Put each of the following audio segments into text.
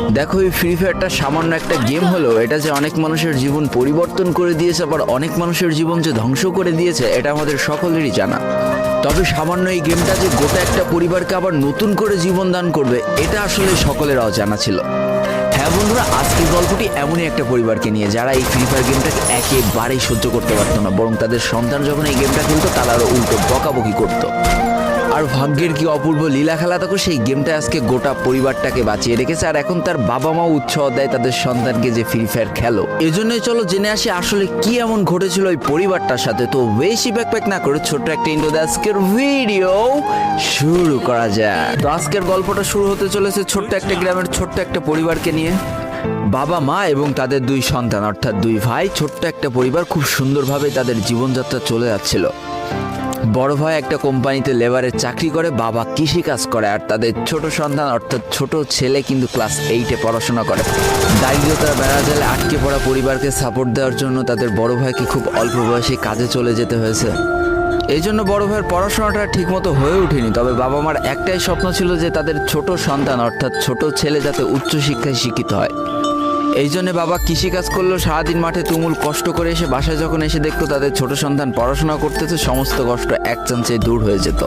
দেখো, এই ফ্রি ফায়ারটা সামান্য একটা গেম হলো, এটা যে অনেক মানুষের জীবন পরিবর্তন করে দিয়েছে, আবার অনেক মানুষের জীবন যে ধ্বংস করে দিয়েছে, এটা আমাদের সকলেরই জানা। তবে সামান্য এই গেমটা যে গোটা একটা পরিবারকে আবার নতুন করে জীবন দান করবে, এটা আসলে সকলের অজানা ছিল। হ্যাঁ বন্ধুরা, আজকের গল্পটি এমনই একটা পরিবারকে নিয়ে যারা এই ফ্রি ফায়ার গেমটাকে একেবারেই সহ্য করতে পারতো না, বরং তাদের সন্তান যখন এই গেমটা খেলতো তারা আরো উল্টো বকাবকি করতো। আর ভাগ্যের কি অপূর্ব লীলা খেলা, দেখো সেই গেমটা আজকে গোটা পরিবারটাকে বাঁচিয়ে রেখেছে। আর এখন তার বাবা মাও উৎসাহ দেয় তাদের সন্তানকে যে ফ্রি ফায়ার খেলো। এজন্যই চলো জেনে আসি আসলে কি এমন ঘটেছিল ওই পরিবারটার সাথে। তো বেশি ব্যাকপ্যাক না করে ছোট্ট একটা ইন্ট্রো দিয়ে আজকের ভিডিও শুরু করা যায়। তো আজকের গল্পটা শুরু হতে চলেছে ছোট্ট একটা গ্রামের ছোট্ট একটা পরিবারকে নিয়ে। বাবা মা এবং তাদের দুই সন্তান অর্থাৎ দুই ভাই, ছোট্ট একটা পরিবার, খুব সুন্দরভাবে তাদের জীবনযাত্রা চলে যাচ্ছিল। বড় ভাই একটা কোম্পানিতে লেবারের চাকরি করে, বাবা কৃষিকাজ করে, আর তাদের ছোট সন্তান অর্থাৎ ছোট ছেলে কিন্তু ক্লাস 8-এ পড়াশোনা করে। দারিদ্রতার বেড়াজালে আটকে পড়া পরিবারকে সাপোর্ট দেওয়ার জন্য তাদের বড় ভাইকে খুব অল্প বয়সে কাজে চলে যেতে হয়েছে। এই জন্য বড় ভাইয়ের পড়াশোনাটা ঠিকমতো হয়ে ওঠেনি। তবে বাবা মার একটাই স্বপ্ন ছিল যে তাদের ছোট সন্তান অর্থাৎ ছোট ছেলে যাতে উচ্চশিক্ষায় শিক্ষিত হয়। এই জন্য বাবা কৃষিকাজ করলেও সারাদিন মাঠে তুমুল কষ্ট করে এসে বাসায় যখন এসে দেখতো তাদের ছোট সন্তান পড়াশোনা করতেছে, সমস্ত কষ্ট এক চান্সে দূর হয়ে যেত।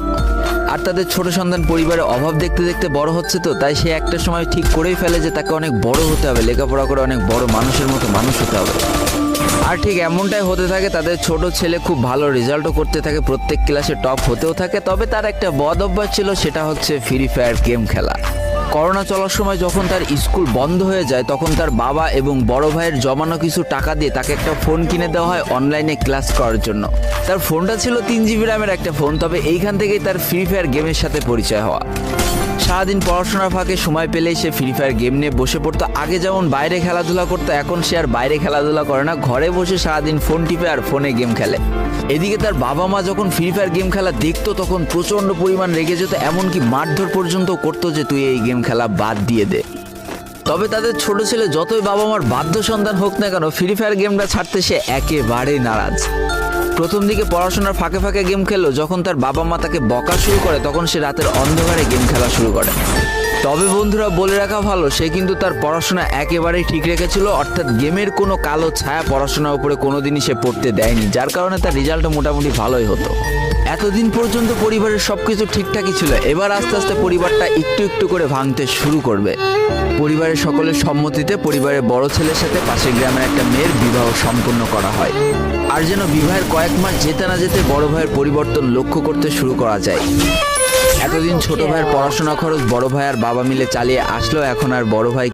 আর তাদের ছোট সন্তান পরিবারের অভাব দেখতে দেখতে বড় হচ্ছে, তো তাই সে একটা সময় ঠিক করেই ফেলে যে তাকে অনেক বড় হতে হবে, লেখাপড়া করে অনেক বড় মানুষের মতো মানুষ হতে হবে। আর ঠিক এমনটাই হতে থাকে। তাদের ছোট ছেলে খুব ভালো রেজাল্টও করতে থাকে, প্রত্যেক ক্লাসে টপ হতেও থাকে। তবে তার একটা বদ অভ্যাস ছিল, সেটা হচ্ছে ফ্রি ফায়ার গেম খেলা। করোনা চলার সময় যখন তার স্কুল বন্ধ হয়ে যায়, তখন তার বাবা এবং বড় ভাইয়ের জমানো কিছু টাকা দিয়ে তাকে একটা ফোন কিনে দেওয়া হয় অনলাইনে ক্লাস করার জন্য। তার ফোনটা ছিল 3 GB র্যামের একটা ফোন। তবে এইখান থেকেই তার ফ্রি ফায়ার গেমের সাথে পরিচয় হওয়া। সারাদিন পড়াশোনার ফাঁকে সময় পেলেই সে ফ্রি ফায়ার গেম নিয়ে বসে পড়তো। আগে যেমন বাইরে খেলাধুলা করতো, এখন সে আর বাইরে খেলাধুলা করে না, ঘরে বসে সারাদিন ফোন টিপে আর ফোনে গেম খেলে। এদিকে তার বাবা মা যখন ফ্রি ফায়ার গেম খেলা দেখতো তখন প্রচণ্ড পরিমাণ রেগে যেত, এমনকি মারধর পর্যন্ত করতো যে তুই এই গেম খেলা বাদ দিয়ে দে। তবে তাদের ছোট ছেলে যতই বাবা মার বাধ্য সন্তান হোক না কেন, ফ্রি ফায়ার গেমটা ছাড়তে সে একেবারেই নারাজ। প্রথম দিকে পড়াশোনার ফাঁকে ফাঁকে গেম খেললো, যখন তার বাবা মা তাকে বকা শুরু করে তখন সে রাতের অন্ধকারে গেম খেলা শুরু করে। তবে বন্ধুরা, বলে রাখা ভালো, সে কিন্তু তার পড়াশোনা একেবারেই ঠিক রেখেছিল, অর্থাৎ গেমের কোনো কালো ছায়া পড়াশোনার উপরে কোনোদিনই সে পড়তে দেয়নি, যার কারণে তার রেজাল্টও মোটামুটি ভালোই হতো। এতদিন পর্যন্ত পরিবারের সবকিছু ঠিকঠাকই ছিল। এবার আস্তে আস্তে পরিবারটা একটু একটু করে ভাঙতে শুরু করবে। পরিবারের সকলের সম্মতিতে পরিবারের বড় ছেলের সাথে পাশের গ্রামের একটা মেয়ের বিবাহ সম্পন্ন করা হয়। আর যেন বিবাহের কয়েক মাস যেতে না যেতে বড় ভাইয়ের পরিবর্তন লক্ষ্য করতে শুরু করা যায়। এতদিন ছোট ভাইয়ের পড়াশোনা খরচ বড় ভাই আর বাবা মিলে চালিয়ে আসলো, এখন আর বড় ভাই